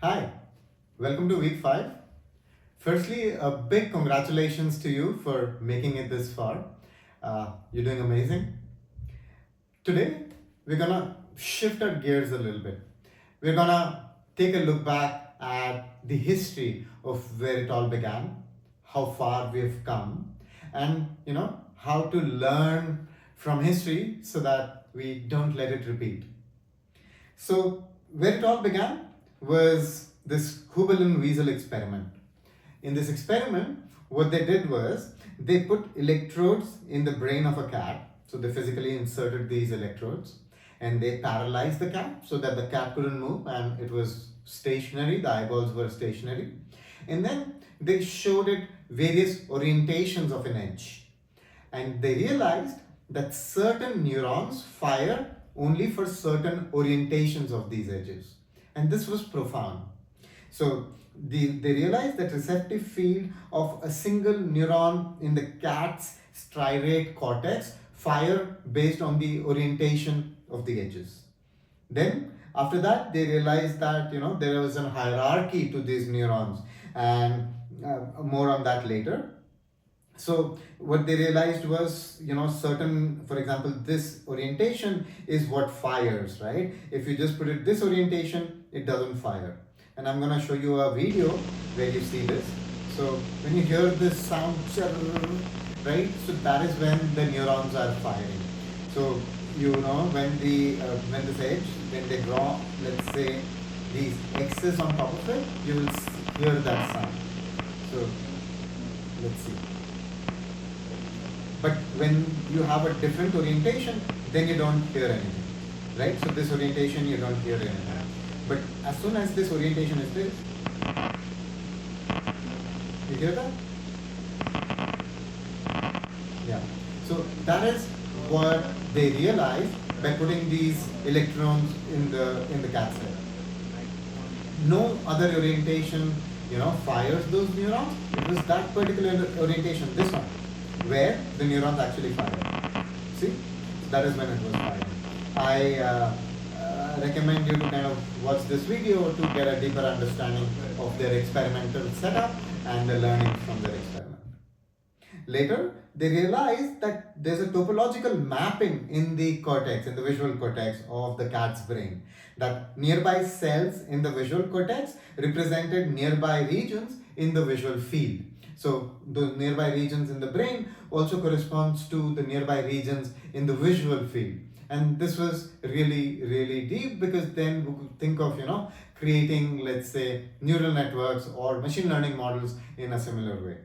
Hi, welcome to week 5. Firstly, a big congratulations to you for making it this far. You're doing amazing. Today, we're gonna shift our gears a little bit. We're gonna take a look back at the history of where it all began, how far we've come, and how to learn from history so that we don't let it repeat. So, where it all began was this Hubel and Wiesel experiment. In this experiment, what they did was they put electrodes in the brain of a cat. So, they physically inserted these electrodes and they paralyzed the cat so that the cat couldn't move and it was stationary, the eyeballs were stationary. And then they showed it various orientations of an edge. And they realized that certain neurons fire only for certain orientations of these edges. And this was profound. So they realized that receptive field of a single neuron in the cat's striate cortex fire based on the orientation of the edges. Then after that they realized that there was a hierarchy to these neurons, and more on that later. So what they realized was certain, for example, this orientation is what fires, right? If you just put it this orientation, it doesn't fire. And I'm going to show you a video where you see this. So when you hear this sound, right, so that is when the neurons are firing. So when this edge, when they draw, let's say, these x's on top of it, you will hear that sound. So let's see. But when you have a different orientation, then you don't hear anything, right? So this orientation, you don't hear anything. But as soon as this orientation is this, you hear that? Yeah. So that is what they realized by putting these electrons in the cat's head. No other orientation, fires those neurons. It was that particular orientation, this one, where the neurons actually fire. See, that is when it was firing. I recommend you to kind of watch this video to get a deeper understanding of their experimental setup and the learning from their experiment. Later, they realized that there's a topological mapping in the cortex, in the visual cortex of the cat's brain, that nearby cells in the visual cortex represented nearby regions in the visual field. So the nearby regions in the brain also corresponds to the nearby regions in the visual field. And this was really, really deep, because then we could think of, creating, let's say, neural networks or machine learning models in a similar way.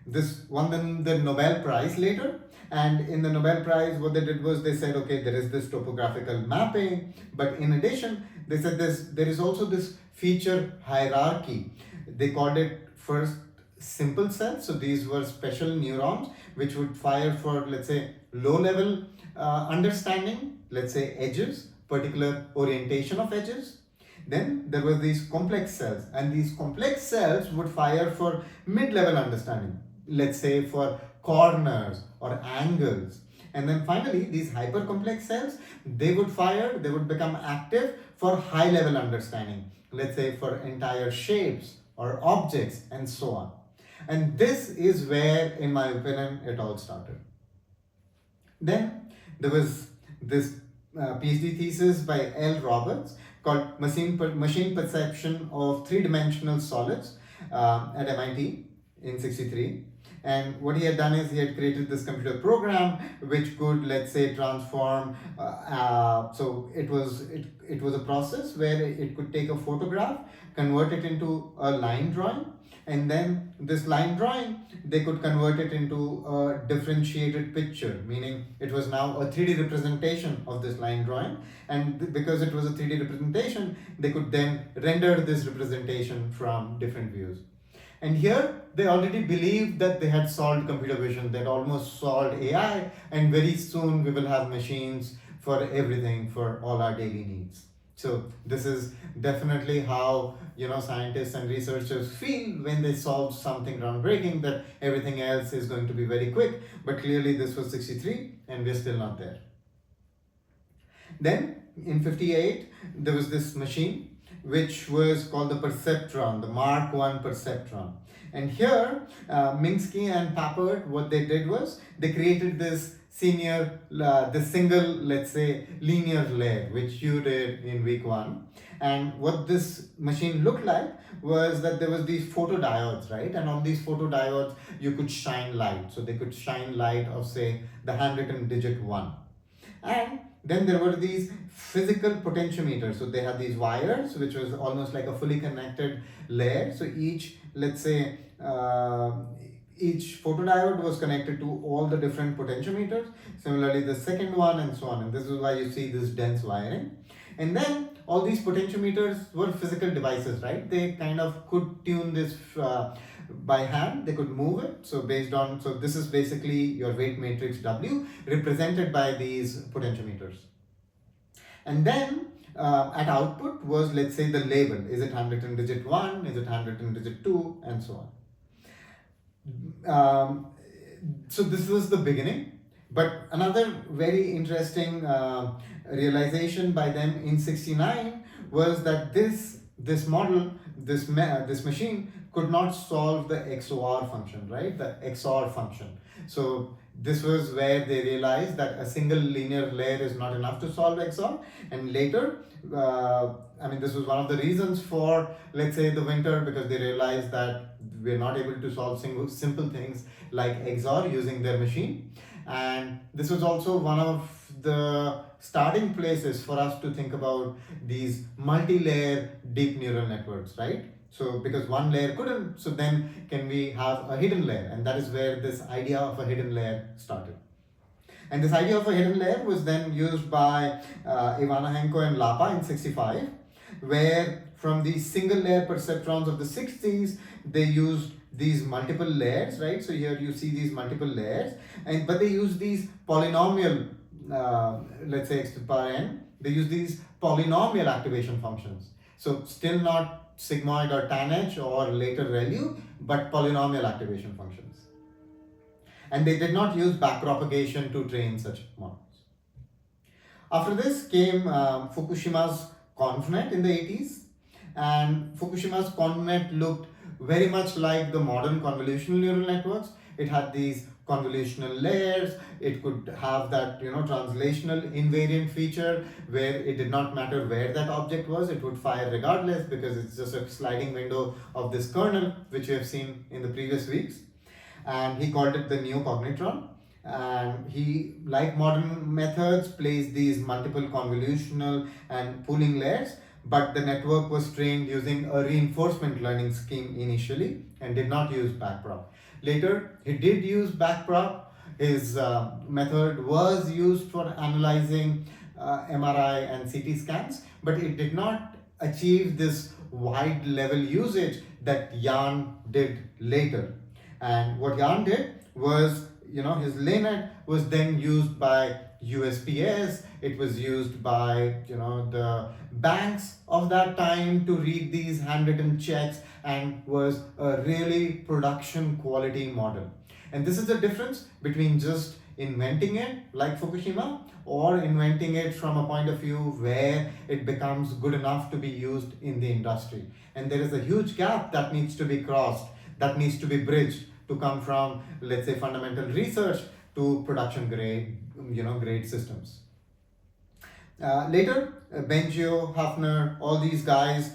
This won them the Nobel Prize later. And in the Nobel Prize, what they did was they said, okay, there is this topographical mapping, but in addition, they said there is also this feature hierarchy. They called it first simple cells. So these were special neurons which would fire for, let's say, low level understanding, let's say edges, particular orientation of edges. Then there were these complex cells, and these complex cells would fire for mid-level understanding, let's say for corners or angles. And then finally, these hypercomplex cells, they would become active for high-level understanding, let's say for entire shapes or objects and so on. And this is where, in my opinion, it all started. Then there was this PhD thesis by L. Roberts called Machine Perception of Three-Dimensional Solids at MIT in '63. And what he had done is he had created this computer program which could, let's say, transform. So it was a process where it could take a photograph, convert it into a line drawing, and then this line drawing, they could convert it into a differentiated picture, meaning it was now a 3D representation of this line drawing. And because it was a 3D representation, they could then render this representation from different views. And here they already believed that they had solved computer vision, they had almost solved AI, and very soon we will have machines for everything, for all our daily needs. So this is definitely how scientists and researchers feel when they solve something groundbreaking, that everything else is going to be very quick. But clearly this was '63 and we're still not there. Then in '58 there was this machine which was called the perceptron, the Mark I perceptron. And here, Minsky and Papert, what they did was they created this this single, let's say, linear layer, which you did in week 1. And what this machine looked like was that there was these photodiodes, right? And on these photodiodes, you could shine light. So they could shine light of, say, the handwritten digit 1. And then there were these physical potentiometers. So they had these wires, which was almost like a fully connected layer. So each, let's say, each photodiode was connected to all the different potentiometers. Similarly, the second one, and so on. And this is why you see this dense wiring. And then all these potentiometers were physical devices, right? They kind of could tune this by hand. They could move it. So this is basically your weight matrix W represented by these potentiometers. And then at output was, let's say, the label. Is it handwritten digit 1? Is it handwritten digit 2? And so on. So this was the beginning. But another very interesting realization by them in '69 was that this model, this machine could not solve the XOR function, right? The XOR function. So this was where they realized that a single linear layer is not enough to solve XOR. And later, this was one of the reasons for, let's say, the winter, because they realized that we're not able to solve simple things like XOR using their machine. And this was also one of the starting places for us to think about these multi-layer deep neural networks, right? So because one layer couldn't, so then can we have a hidden layer? And that is where this idea of a hidden layer started. And this idea of a hidden layer was then used by Ivanahenko and Lapa in '65, where from the single layer perceptrons of the '60s, they used these multiple layers, right? So here you see these multiple layers, but they use these polynomial, let's say x to the power n, they use these polynomial activation functions. So still not sigmoid or tanh or later ReLU, but polynomial activation functions. And they did not use backpropagation to train such models. After this came Fukushima's ConvNet in the '80s, and Fukushima's ConvNet looked very much like the modern convolutional neural networks. It had these convolutional layers. It could have that translational invariant feature where it did not matter where that object was, it would fire regardless, because it's just a sliding window of this kernel, which we have seen in the previous weeks. And he called it the neocognitron. And he, like modern methods, placed these multiple convolutional and pooling layers, but the network was trained using a reinforcement learning scheme initially and did not use backprop. Later, he did use backprop. His method was used for analyzing MRI and CT scans, but it did not achieve this wide level usage that Jan did later. And what Jan did was, his LayNet was then used by USPS. It was used by the banks of that time to read these handwritten checks, and was a really production quality model. And this is the difference between just inventing it like Fukushima, or inventing it from a point of view where it becomes good enough to be used in the industry. And there is a huge gap that needs to be crossed, that needs to be bridged to come from, let's say, fundamental research to production grade systems. Later, Bengio, Hafner, all these guys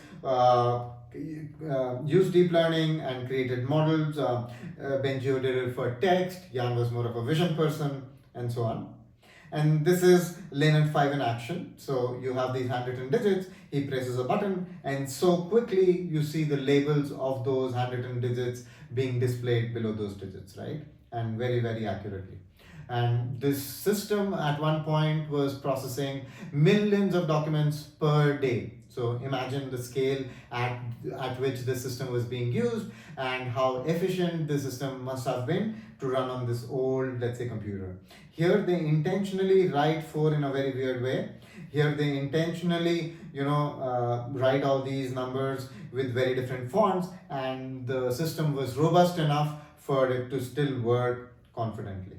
used deep learning and created models. Bengio did it for text, Jan was more of a vision person, and so on. And this is LayNet 5 in action. So you have these handwritten digits, he presses a button, and so quickly you see the labels of those handwritten digits being displayed below those digits, right? And very, very accurately. And this system at one point was processing millions of documents per day. So imagine the scale at which the system was being used, and how efficient the system must have been to run on this old, let's say, computer. Here they intentionally write 4 in a very weird way. Here they intentionally, write all these numbers with very different fonts, and the system was robust enough for it to still work confidently.